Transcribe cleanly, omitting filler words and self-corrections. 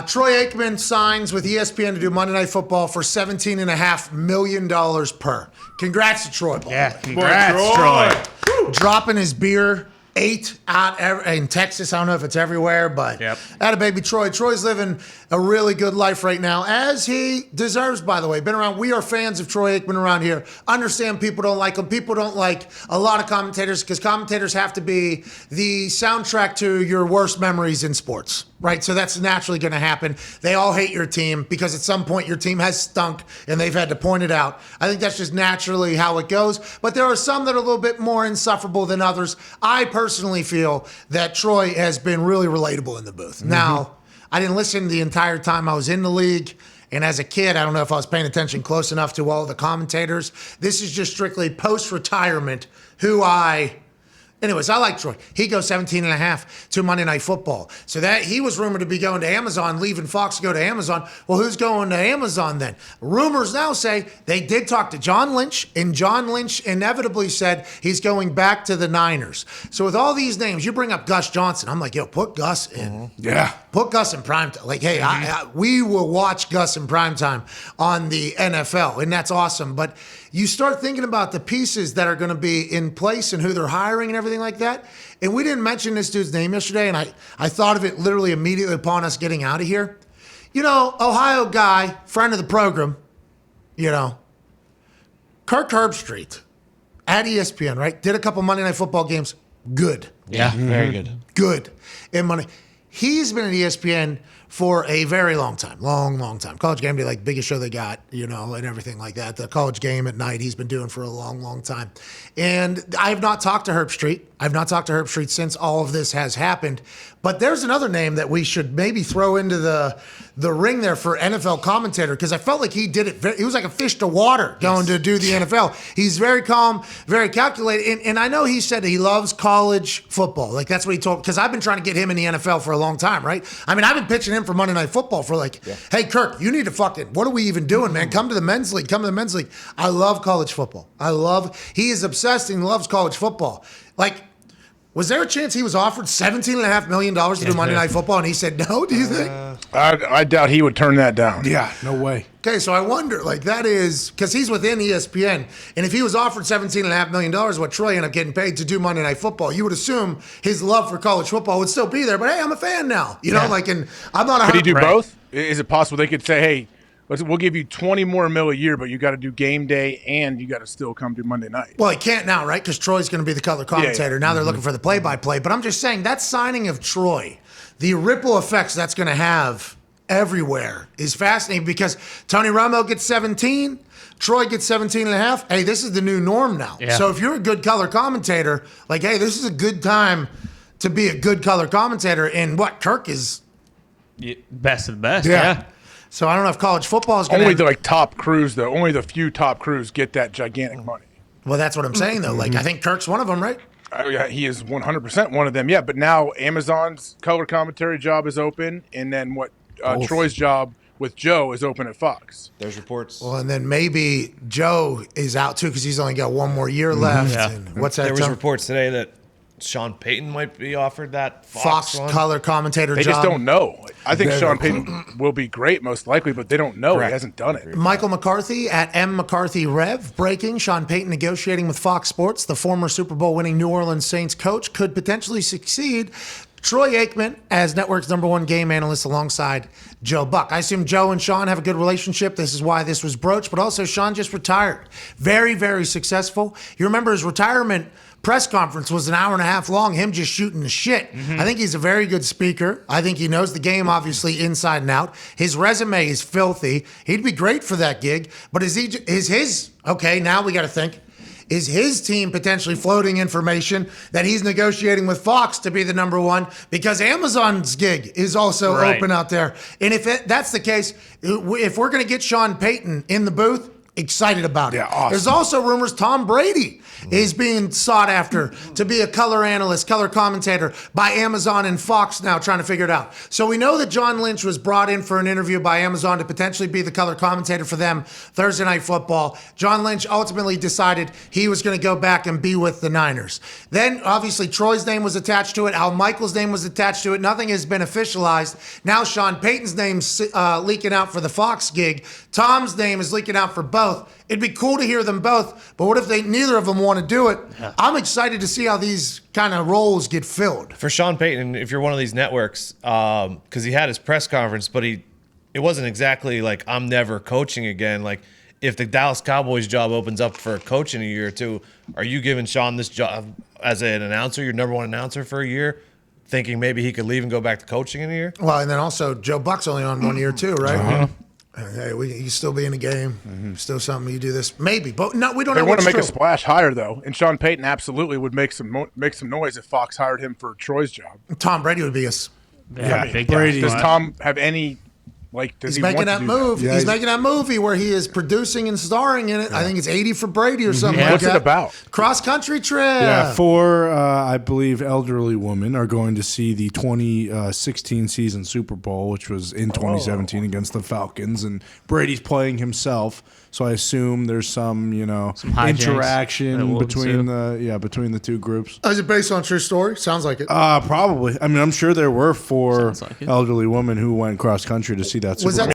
Troy Aikman signs with ESPN to do Monday Night Football for $17.5 million per. Congrats to Troy. Yeah, congrats, Troy. Dropping his beer 8 out in Texas. I don't know if it's everywhere, but atta baby Troy. Troy's living a really good life right now, as he deserves, by the way. Been around. We are fans of Troy Aikman around here. Understand people don't like him. People don't like a lot of commentators because commentators have to be the soundtrack to your worst memories in sports, right? So that's naturally going to happen. They all hate your team because at some point your team has stunk and they've had to point it out. I think that's just naturally how it goes. But there are some that are a little bit more insufferable than others. I personally feel that Troy has been really relatable in the booth. Now, I didn't listen the entire time I was in the league. And as a kid, I don't know if I was paying attention close enough to all the commentators. This is just strictly post-retirement Anyways, I like Troy. He goes 17.5 to Monday Night Football. So that he was rumored to be going to Amazon, leaving Fox to go to Amazon. Well, who's going to Amazon then? Rumors now say they did talk to John Lynch, and John Lynch inevitably said he's going back to the Niners. So with all these names, you bring up Gus Johnson. I'm like, yo, put Gus in. Yeah. Put Gus in primetime. Like, hey, we will watch Gus in primetime on the NFL, and that's awesome. But you start thinking about the pieces that are going to be in place and who they're hiring and everything like that. And we didn't mention this dude's name yesterday, and I thought of it literally immediately upon us getting out of here. You know, Ohio guy, friend of the program, you know, Kirk Herbstreit at ESPN, right? Did a couple Monday Night Football games. Good. Yeah, very good. Good. And money. He's been at ESPN for a very long time. Long time. College Game Day, like biggest show they got, you know, and everything like that. The college game at night he's been doing for a long time. And I have not talked to Herbstreit. I've not talked to Herbstreit since all of this has happened. But there's another name that we should maybe throw into the ring there for NFL commentator, because I felt like he did it. He was like a fish to water going to do the NFL. He's very calm, very calculated. And I know he said he loves college football. Like that's what he told, because I've been trying to get him in the NFL for a long time, right? I mean, I've been pitching him for Monday Night Football for hey, Kirk, you need to what are we even doing, man? Come to the men's league. Come to the men's league. I love college football. He is obsessed and loves college football. Like, was there a chance he was offered $17.5 million to do Monday Night Football and he said no, do you think? I doubt he would turn that down. Yeah, no way. Okay, so I wonder, like that is, because he's within ESPN, and if he was offered $17.5 million, what Troy ended up getting paid to do Monday Night Football, you would assume his love for college football would still be there, but hey, I'm a fan now. You know, like, and I'm not a Could he do both? Is it possible they could say, hey, we'll give you $20 more a year, but you got to do game day and you got to still come do Monday night. Well, he can't now, right? Because Troy's going to be the color commentator. Now they're looking for the play-by-play. But I'm just saying, that signing of Troy, the ripple effects that's going to have everywhere is fascinating, because Tony Romo gets 17, Troy gets 17.5. Hey, this is the new norm now. Yeah. So if you're a good color commentator, like, hey, this is a good time to be a good color commentator. And what Kirk is best of the best. Yeah. So I don't know if college football is going to... Only the top crews, though. Only the few top crews get that gigantic money. Well, that's what I'm saying, though. Like, I think Kirk's one of them, right? Yeah, he is 100% one of them, yeah. But now Amazon's color commentary job is open, and then Troy's job with Joe is open at Fox. There's reports. Well, and then maybe Joe is out, too, because he's only got one more year left. Yeah. And what's that? There was reports today that Sean Payton might be offered that Fox color commentator job. They just don't know. I think Sean Payton will be great, most likely, but they don't know. Correct. He hasn't done it. Michael McCarthy at M. McCarthy Rev breaking. Sean Payton negotiating with Fox Sports. The former Super Bowl winning New Orleans Saints coach could potentially succeed Troy Aikman as network's #1 game analyst alongside Joe Buck. I assume Joe and Sean have a good relationship. This is why this was broached, but also Sean just retired. Very, very successful. You remember his retirement press conference was an hour and a half long, him just shooting the shit. I think he's a very good speaker. I think he knows the game, obviously, inside and out. His resume is filthy. He'd be great for that gig. But okay, now we got to think, is his team potentially floating information that he's negotiating with Fox to be the #1? Because Amazon's gig is also open out there. And if that's the case, if we're going to get Sean Payton in the booth, excited about it. Yeah, awesome. There's also rumors Tom Brady is being sought after to be a color analyst, color commentator by Amazon and Fox now, trying to figure it out. So we know that John Lynch was brought in for an interview by Amazon to potentially be the color commentator for them Thursday Night Football. John Lynch ultimately decided he was going to go back and be with the Niners. Then, obviously, Troy's name was attached to it. Al Michaels' name was attached to it. Nothing has been officialized. Now Sean Payton's name's leaking out for the Fox gig. Tom's name is leaking out for both. It'd be cool to hear them both, but what if neither of them want to do it? Yeah. I'm excited to see how these kind of roles get filled. For Sean Payton, if you're one of these networks, because he had his press conference, but it wasn't exactly like, I'm never coaching again. Like, if the Dallas Cowboys job opens up for a coach in a year or two, are you giving Sean this job as an announcer, your number one announcer for a year, thinking maybe he could leave and go back to coaching in a year? Well, and then also Joe Buck's only on 1 year too, right? Uh-huh. Hey, you still be in the game. Still something you do this. Maybe, but no, we don't know. They want to make true. a splash higher, though. And Sean Payton absolutely would make some noise if Fox hired him for Troy's job. Tom Brady would be big Brady. Does Tom have any... He's making that move. Yeah, he's making that movie where he is producing and starring in it. Yeah. I think it's 80 for Brady or something like What's that. What's it about? Cross-country trip. Yeah, 4, I believe, elderly women are going to see the 2016 season Super Bowl, which was in 2017 against the Falcons. And Brady's playing himself. So I assume there's some interaction between the two groups. Is it based on a true story? Sounds like it. Probably. I mean, I'm sure there were 4 elderly women who went cross country to see that Super Bowl.